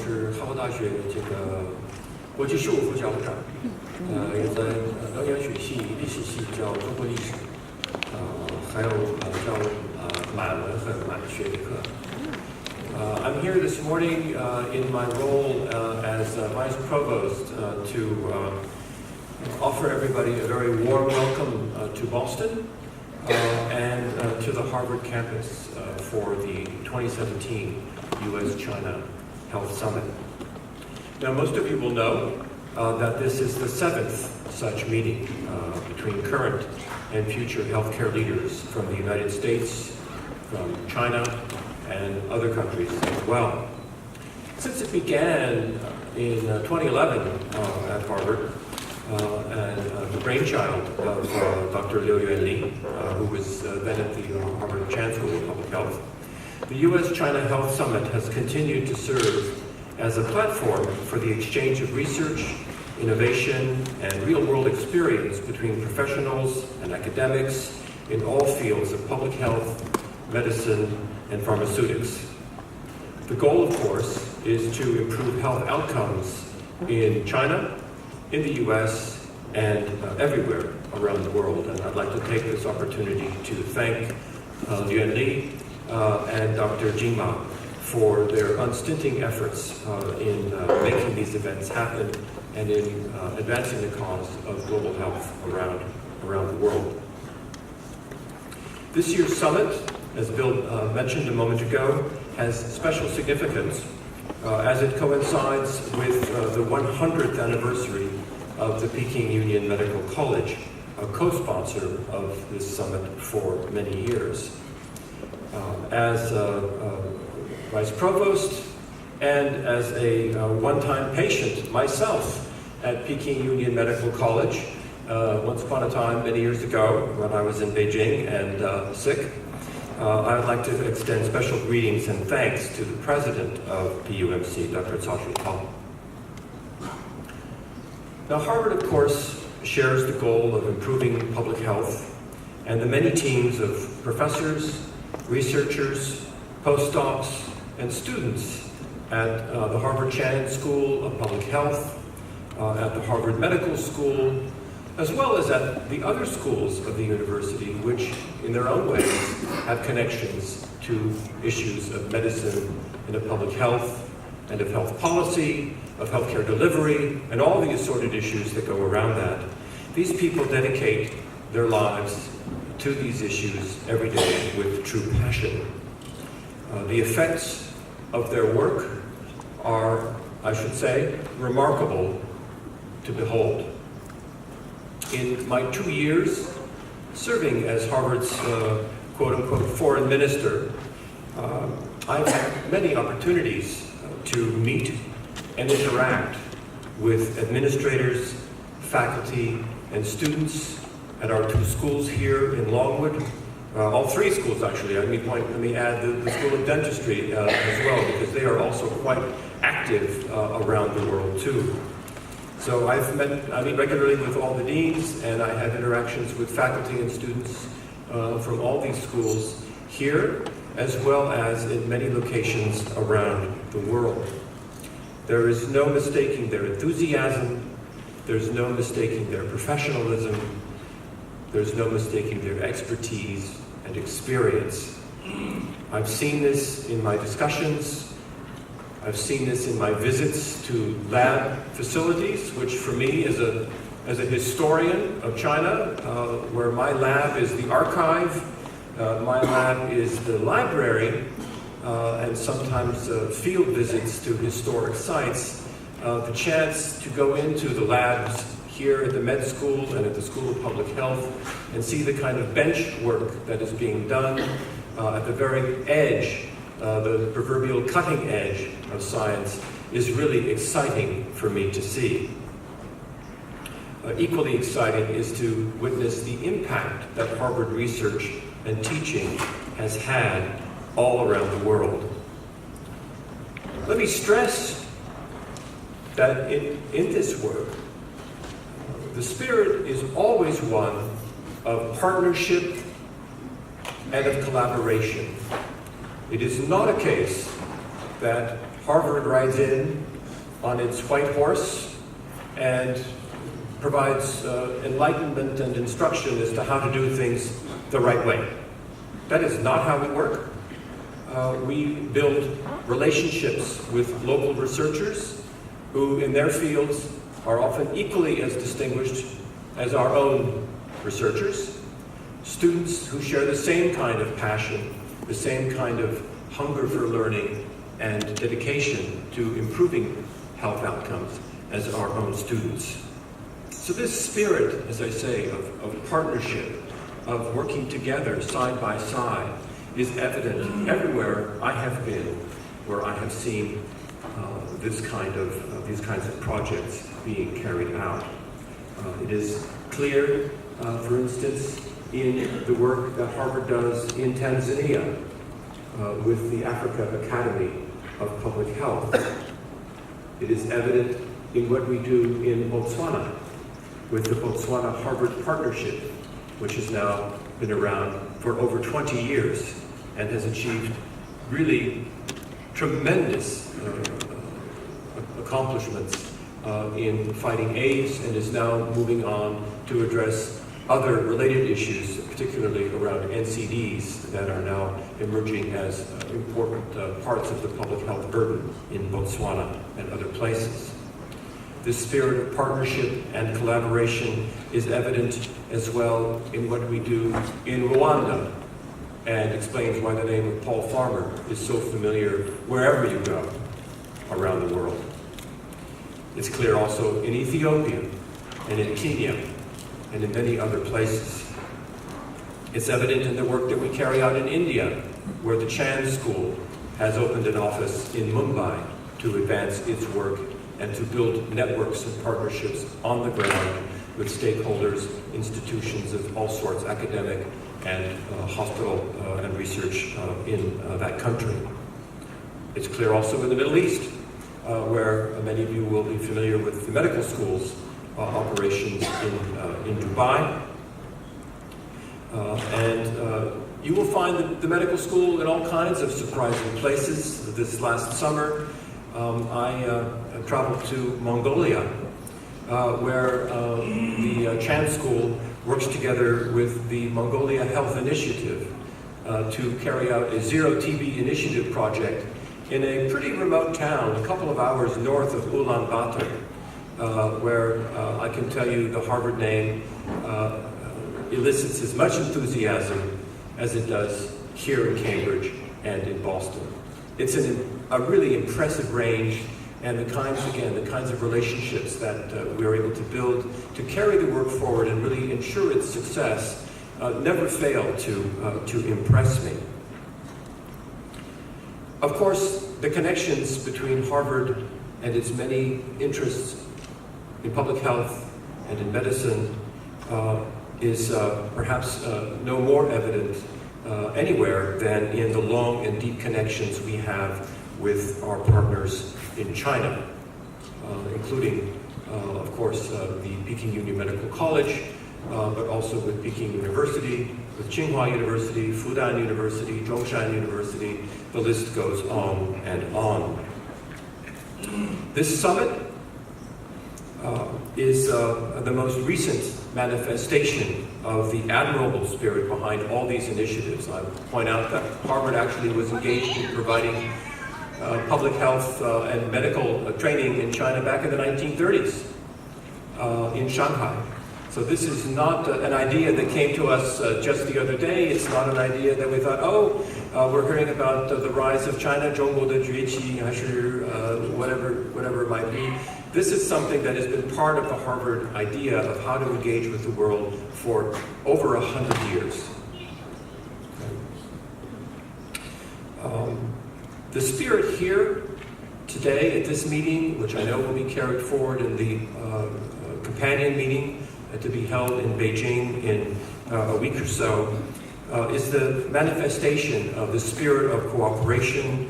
是哈佛大学这个国际事务副校长，也在疗养学系历史系教中国历史，还有教满文和满学的课。I'm here this morning in my role as Vice Provost to offer everybody a very warm welcome to Boston and to the Harvard campus for the 2017 U.S.-China Health Summit. Now, most of you will know that this is the seventh such meeting between current and future healthcare leaders from the United States, from China, and other countries as well. Since it began in 2011 at Harvard, and the brainchild of Dr. Liu Yuanli, who was then at the Harvard Chan School of Public Health, the U.S.-China Health Summit has continued to serve as a platform for the exchange of research, innovation, and real-world experience between professionals and academics in all fields of public health, medicine, and pharmaceutics. The goal, of course, is to improve health outcomes in China, in the U.S., and everywhere around the world. And I'd like to take this opportunity to thank Yuanli and Dr. Jingma for their unstinting efforts in making these events happen and in advancing the cause of global health around the world. This year's summit, as Bill mentioned a moment ago, has special significance as it coincides with the 100th anniversary of the Peking Union Medical College, a co-sponsor of this summit for many years. As Vice Provost and as a one-time patient myself at Peking Union Medical College, once upon a time, many years ago, when I was in Beijing and sick, I would like to extend special greetings and thanks to the president of PUMC, Dr. Cao Shuitao. Now, Harvard, of course, shares the goal of improving public health, and the many teams of professors, researchers, postdocs, and students at the Harvard Chan School of Public Health, at the Harvard Medical School, as well as at the other schools of the university, which in their own ways have connections to issues of medicine and of public health and of health policy, of healthcare delivery, and all the assorted issues that go around that. These people dedicate their lives to these issues every day with true passion. The effects of their work are, I should say, remarkable to behold. In my 2 years serving as Harvard's quote-unquote foreign minister, I've had many opportunities to meet and interact with administrators, faculty, and students at our two schools here in Longwood. All three schools, actually. Let me add the School of Dentistry as well, because they are also quite active around the world, too. So I meet regularly with all the deans, and I have interactions with faculty and students from all these schools here, as well as in many locations around the world. There is no mistaking their enthusiasm, there's no mistaking their professionalism, there's no mistaking their expertise and experience. I've seen this in my discussions, I've seen this in my visits to lab facilities, which for me as a historian of China, where my lab is the archive, my lab is the library, and sometimes field visits to historic sites, the chance to go into the labs here at the med school and at the School of Public Health and see the kind of bench work that is being done at the very edge, the proverbial cutting edge of science, is really exciting for me to see. Equally exciting is to witness the impact that Harvard research and teaching has had all around the world. Let me stress that in this work, the spirit is always one of partnership and of collaboration. It is not a case that Harvard rides in on its white horse and provides enlightenment and instruction as to how to do things the right way. That is not how we work. We build relationships with local researchers who, in their fields, are often equally as distinguished as our own researchers. Students who share the same kind of passion, the same kind of hunger for learning and dedication to improving health outcomes as our own students. So this spirit, as I say, of partnership, of working together side by side, is evident everywhere I have been, where I have seen these kinds of projects being carried out. It is clear, for instance, in the work that Harvard does in Tanzania with the Africa Academy of Public Health. It is evident in what we do in Botswana with the Botswana-Harvard Partnership, which has now been around for over 20 years and has achieved really tremendous accomplishments in fighting AIDS, and is now moving on to address other related issues, particularly around NCDs that are now emerging as important parts of the public health burden in Botswana and other places. This spirit of partnership and collaboration is evident as well in what we do in Rwanda, and explains why the name of Paul Farmer is so familiar wherever you go around the world. It's clear also in Ethiopia and in Kenya and in many other places. It's evident in the work that we carry out in India, where the Chand School has opened an office in Mumbai to advance its work and to build networks and partnerships on the ground with stakeholders, institutions of all sorts, academic and hospital and research in that country. It's clear also in the Middle East, where many of you will be familiar with the medical schools operations in Dubai. You will find the medical school in all kinds of surprising places. This last summer, I traveled to Mongolia, where the Chand School works together with the Mongolia Health Initiative to carry out a Zero TB Initiative project in a pretty remote town, a couple of hours north of Ulaanbaatar, where I can tell you the Harvard name elicits as much enthusiasm as it does here in Cambridge and in Boston. It's a really impressive range, and the kinds of relationships that we are able to build to carry the work forward and really ensure its success never fail to impress me. Of course, the connections between Harvard and its many interests in public health and in medicine is perhaps no more evident anywhere than in the long and deep connections we have with our partners in China, including, of course, the Peking Union Medical College, but also with Peking University, with Tsinghua University, Fudan University, Zhongshan University. The list goes on and on. This summit is the most recent manifestation of the admirable spirit behind all these initiatives. I point out that Harvard actually was engaged in providing public health and medical training in China back in the 1930s in Shanghai. So this is not an idea that came to us just the other day. It's not an idea that we thought, we're hearing about the rise of China, 中国的崛起, whatever it might be. This is something that has been part of the Harvard idea of how to engage with the world for over 100 years. The spirit here today at this meeting, which I know will be carried forward in the companion meeting to be held in Beijing in a week or so, is the manifestation of the spirit of cooperation,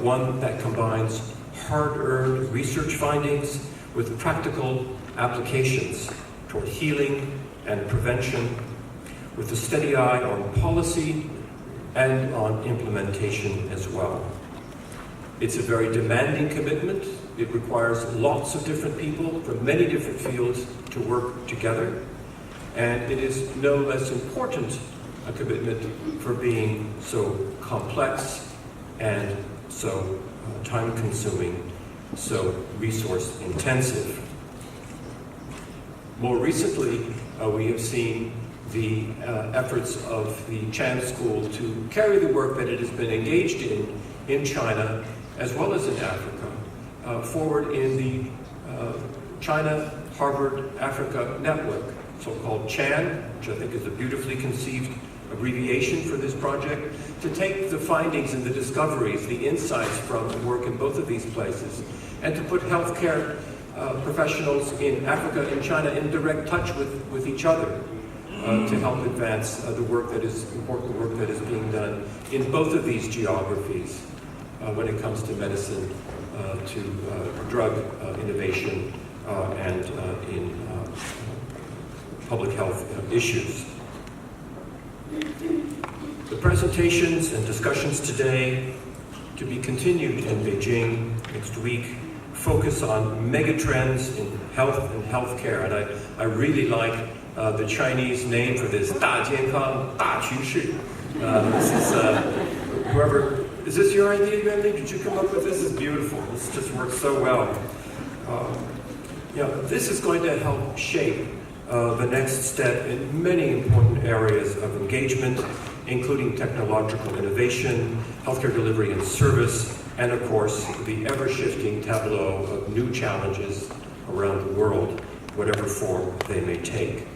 one that combines hard-earned research findings with practical applications toward healing and prevention, with a steady eye on policy and on implementation as well. It's a very demanding commitment. It requires lots of different people from many different fields to work together. And it is no less important a commitment for being so complex and so time-consuming, so resource-intensive. More recently, we have seen the efforts of the Chan School to carry the work that it has been engaged in China, as well as in Africa, forward in the China-Harvard-Africa Network, so-called CHAN, which I think is a beautifully conceived abbreviation for this project, to take the findings and the discoveries, the insights from the work in both of these places, and to put healthcare professionals in Africa and China in direct touch with each other to help advance the work that is important work that is being done in both of these geographies when it comes to medicine, to drug innovation, and in public health issues. The presentations and discussions today, to be continued in Beijing next week, focus on megatrends in health and healthcare. And I really like the Chinese name for this, 大健康大趋势. This is, is this your idea, Yuanli? Did you come up with this? This is beautiful. This just works so well. This is going to help shape the next step in many important areas of engagement, including technological innovation, healthcare delivery and service, and of course, the ever-shifting tableau of new challenges around the world, whatever form they may take.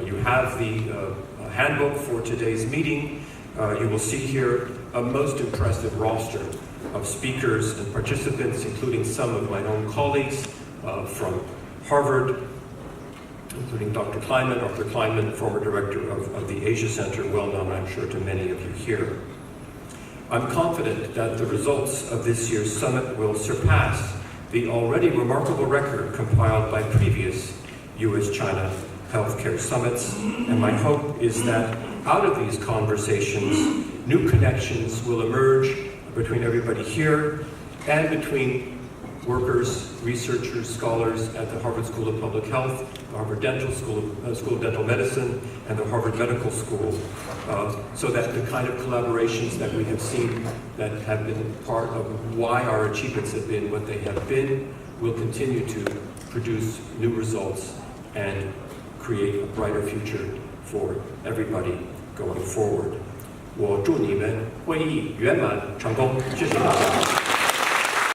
You have the handbook for today's meeting. You will see here a most impressive roster of speakers and participants, including some of my own colleagues from Harvard, including Dr. Kleinman, former director of the Asia Center, well known, I'm sure, to many of you here. I'm confident that the results of this year's summit will surpass the already remarkable record compiled by previous U.S.-China healthcare summits, and my hope is that out of these conversations, new connections will emerge between everybody here and between workers, researchers, scholars at the Harvard School of Public Health, the Harvard School of Dental Medicine, and the Harvard Medical School, so that the kind of collaborations that we have seen that have been part of why our achievements have been what they have been will continue to produce new results and create a brighter future for everybody going forward. 我祝你们会议圆满成功，谢谢大家。